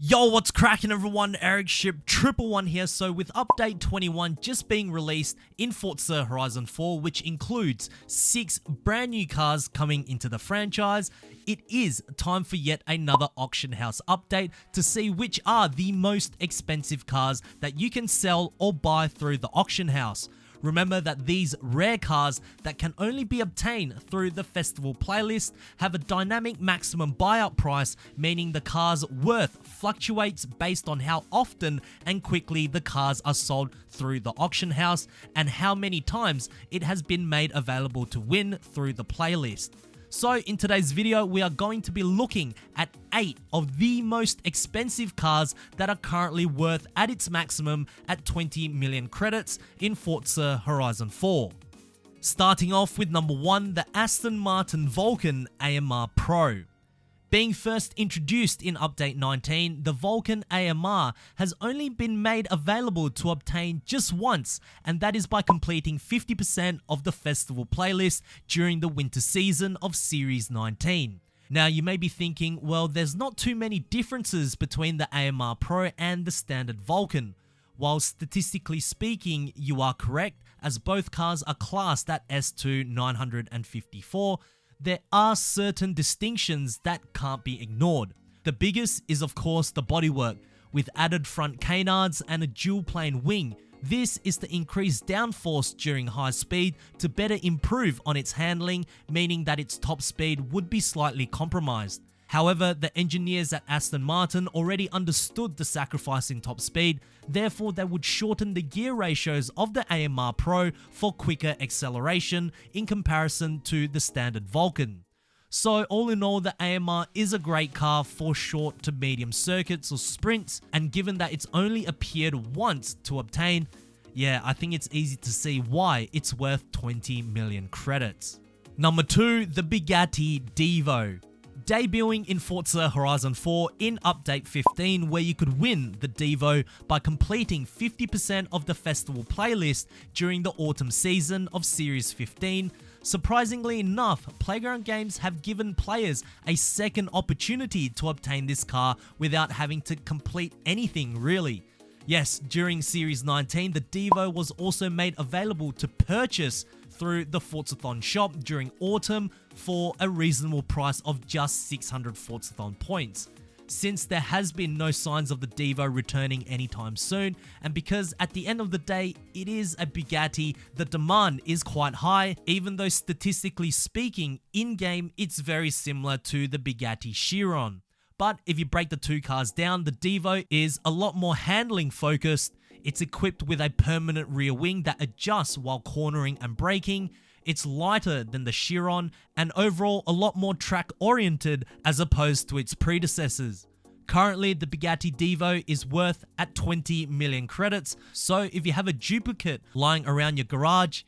Yo, what's cracking everyone? Ericship 111 here. So with update 21 just being released in Forza Horizon 4, which includes 6 brand new cars coming into the franchise, it is time for yet another auction house update to see which are the most expensive cars that you can sell or buy through the auction house. Remember that these rare cars that can only be obtained through the festival playlist have a dynamic maximum buyout price, meaning the car's worth fluctuates based on how often and quickly the cars are sold through the auction house and how many times it has been made available to win through the playlist. So in today's video, we are going to be looking at 8 of the most expensive cars that are currently worth at its maximum at 20 million credits in Forza Horizon 4. Starting off with number 1, the Aston Martin Vulcan AMR Pro. Being first introduced in Update 19, the Vulcan AMR has only been made available to obtain just once, and that is by completing 50% of the festival playlist during the winter season of Series 19. Now you may be thinking, well, there's not too many differences between the AMR Pro and the standard Vulcan. While statistically speaking, you are correct, as both cars are classed at S2 954, there are certain distinctions that can't be ignored. The biggest is of course the bodywork, with added front canards and a dual plane wing. This is to increase downforce during high speed to better improve on its handling, meaning that its top speed would be slightly compromised. However, the engineers at Aston Martin already understood the sacrifice in top speed, therefore they would shorten the gear ratios of the AMR Pro for quicker acceleration in comparison to the standard Vulcan. So all in all, the AMR is a great car for short to medium circuits or sprints, and given that it's only appeared once to obtain, yeah, I think it's easy to see why it's worth 20 million credits. Number 2, the Bugatti Divo. Debuting in Forza Horizon 4 in Update 15, where you could win the Divo by completing 50% of the festival playlist during the autumn season of Series 15. Surprisingly enough, Playground Games have given players a second opportunity to obtain this car without having to complete anything really. Yes, during Series 19, the Divo was also made available to purchase through the Forzathon shop during autumn for a reasonable price of just 600 Forzathon points. Since there has been no signs of the Divo returning anytime soon, and because at the end of the day it is a Bugatti, the demand is quite high, even though statistically speaking in-game it's very similar to the Bugatti Chiron. But if you break the two cars down, the Divo is a lot more handling focused. It's equipped with a permanent rear wing that adjusts while cornering and braking. It's lighter than the Chiron and overall a lot more track oriented as opposed to its predecessors. Currently, the Bugatti Divo is worth at 20 million credits, so if you have a duplicate lying around your garage,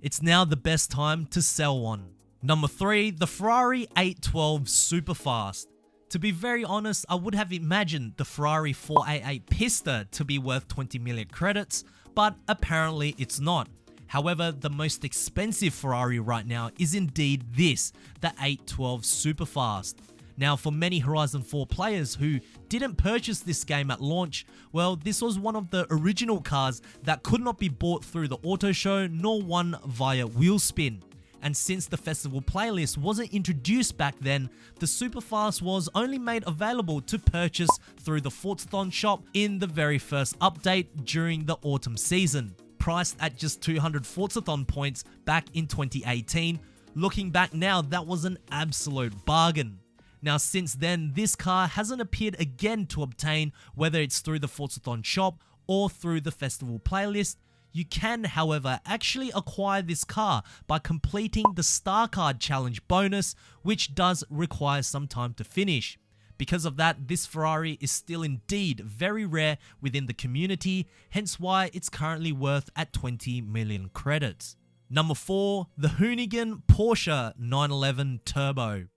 it's now the best time to sell one. Number 3, the Ferrari 812 Superfast. To be very honest, I would have imagined the Ferrari 488 Pista to be worth 20 million credits, but apparently it's not. However, the most expensive Ferrari right now is indeed this, the 812 Superfast. Now, for many Horizon 4 players who didn't purchase this game at launch, well, this was one of the original cars that could not be bought through the auto show nor won via wheel spin. And since the festival playlist wasn't introduced back then, the Superfast was only made available to purchase through the Forzathon shop in the very first update during the autumn season. Priced at just 200 Forzathon points back in 2018, looking back now, that was an absolute bargain. Now since then, this car hasn't appeared again to obtain, whether it's through the Forzathon shop or through the festival playlist. You can, however, actually acquire this car by completing the Star Card Challenge bonus, which does require some time to finish. Because of that, this Ferrari is still indeed very rare within the community, hence why it's currently worth at 20 million credits. Number 4, the Hoonigan Porsche 911 Turbo.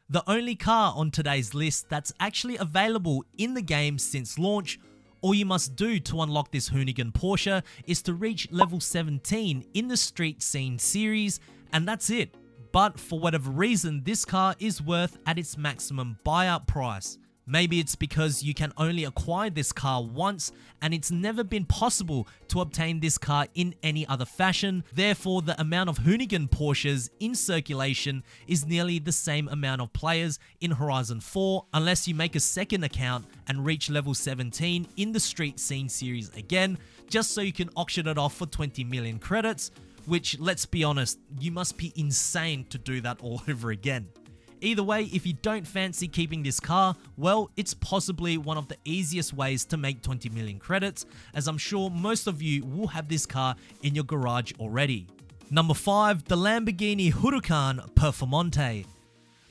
The only car on today's list that's actually available in the game since launch. All you must do to unlock this Hoonigan Porsche is to reach level 17 in the Street Scene series, and that's it. But for whatever reason, this car is worth at its maximum buyout price. Maybe it's because you can only acquire this car once and it's never been possible to obtain this car in any other fashion. Therefore, the amount of Hoonigan Porsches in circulation is nearly the same amount of players in Horizon 4 unless you make a second account and reach level 17 in the Street Scene series again, just so you can auction it off for 20 million credits, which, let's be honest, you must be insane to do that all over again. Either way, if you don't fancy keeping this car, well, it's possibly one of the easiest ways to make 20 million credits, as I'm sure most of you will have this car in your garage already. Number 5, the Lamborghini Huracán Performante.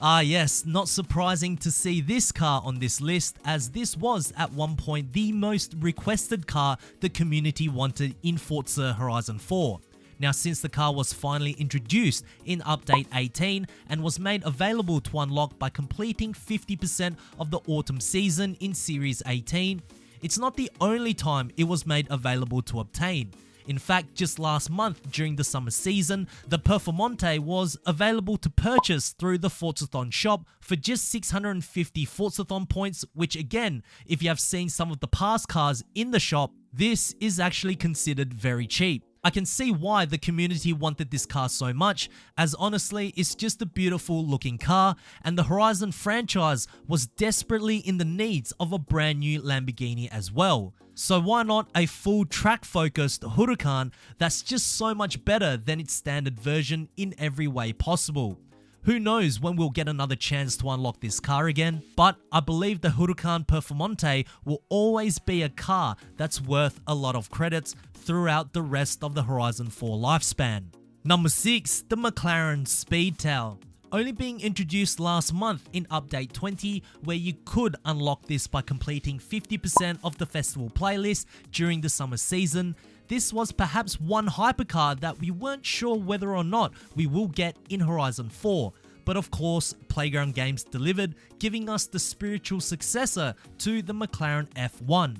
Ah yes, not surprising to see this car on this list, as this was at one point the most requested car the community wanted in Forza Horizon 4. Now, since the car was finally introduced in Update 18 and was made available to unlock by completing 50% of the autumn season in Series 18, it's not the only time it was made available to obtain. In fact, just last month during the summer season, the Performante was available to purchase through the Forzathon shop for just 650 Forzathon points, which again, if you have seen some of the past cars in the shop, this is actually considered very cheap. I can see why the community wanted this car so much, as honestly, it's just a beautiful looking car, and the Horizon franchise was desperately in the needs of a brand new Lamborghini as well. So why not a full track focused Huracán that's just so much better than its standard version in every way possible. Who knows when we'll get another chance to unlock this car again, but I believe the Huracán Performante will always be a car that's worth a lot of credits throughout the rest of the Horizon 4 lifespan. Number 6, the McLaren Speedtail. Only being introduced last month in Update 20, where you could unlock this by completing 50% of the festival playlist during the summer season, this was perhaps one hypercar that we weren't sure whether or not we will get in Horizon 4. But of course, Playground Games delivered, giving us the spiritual successor to the McLaren F1.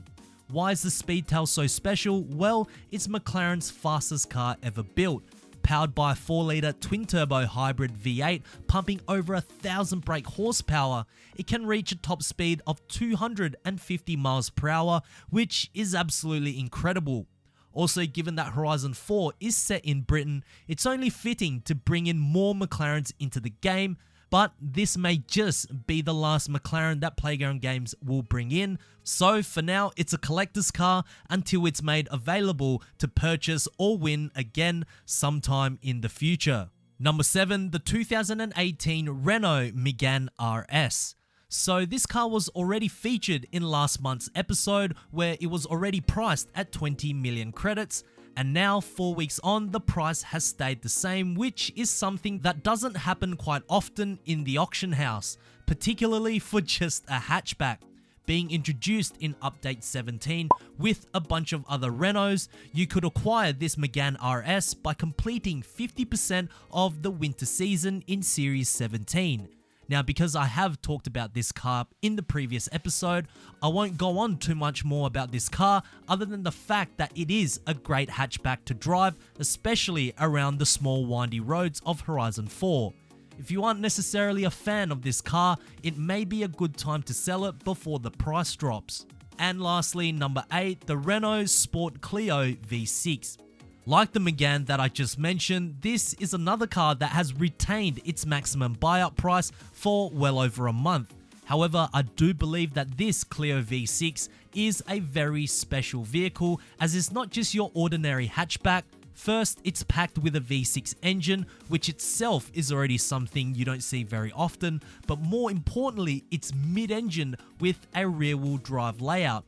Why is the Speedtail so special? Well, it's McLaren's fastest car ever built. Powered by a 4-litre twin-turbo hybrid V8 pumping over 1,000 brake horsepower, it can reach a top speed of 250 miles per hour, which is absolutely incredible. Also, given that Horizon 4 is set in Britain, it's only fitting to bring in more McLarens into the game, but this may just be the last McLaren that Playground Games will bring in. So for now, it's a collector's car until it's made available to purchase or win again sometime in the future. Number 7, the 2018 Renault Megane R.S. So this car was already featured in last month's episode, where it was already priced at 20 million credits. And now, 4 weeks on, the price has stayed the same, which is something that doesn't happen quite often in the auction house, particularly for just a hatchback. Being introduced in Update 17 with a bunch of other Renaults, you could acquire this Megane R.S by completing 50% of the winter season in Series 17. Now, because I have talked about this car in the previous episode, I won't go on too much more about this car other than the fact that it is a great hatchback to drive, especially around the small windy roads of Horizon 4. If you aren't necessarily a fan of this car, it may be a good time to sell it before the price drops. And lastly, number 8, the Renault Sport Clio V6. Like the Megane that I just mentioned, this is another car that has retained its maximum buyout price for well over a month. However, I do believe that this Clio V6 is a very special vehicle, as it's not just your ordinary hatchback. First, it's packed with a V6 engine, which itself is already something you don't see very often, but more importantly, it's mid-engine with a rear-wheel drive layout.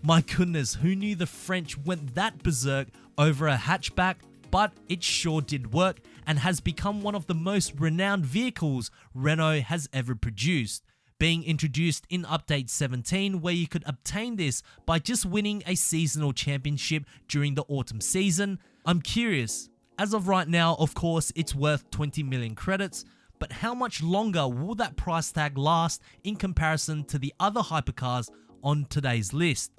My goodness, who knew the French went that berserk over a hatchback? But it sure did work and has become one of the most renowned vehicles Renault has ever produced. Being introduced in Update 17, where you could obtain this by just winning a seasonal championship during the autumn season. I'm curious. As of right now, of course, it's worth 20 million credits, but how much longer will that price tag last in comparison to the other hypercars on today's list?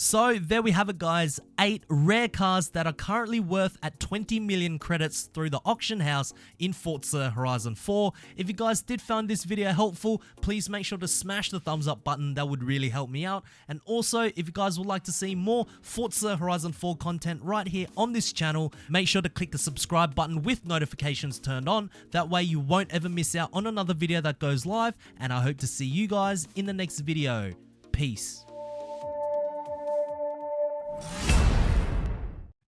So there we have it, guys, 8 rare cars that are currently worth at 20 million credits through the auction house in Forza Horizon 4. If you guys did find this video helpful, please make sure to smash the thumbs up button. That would really help me out. And also, if you guys would like to see more Forza Horizon 4 content right here on this channel, make sure to click the subscribe button with notifications turned on. That way you won't ever miss out on another video that goes live, and I hope to see you guys in the next video. Peace.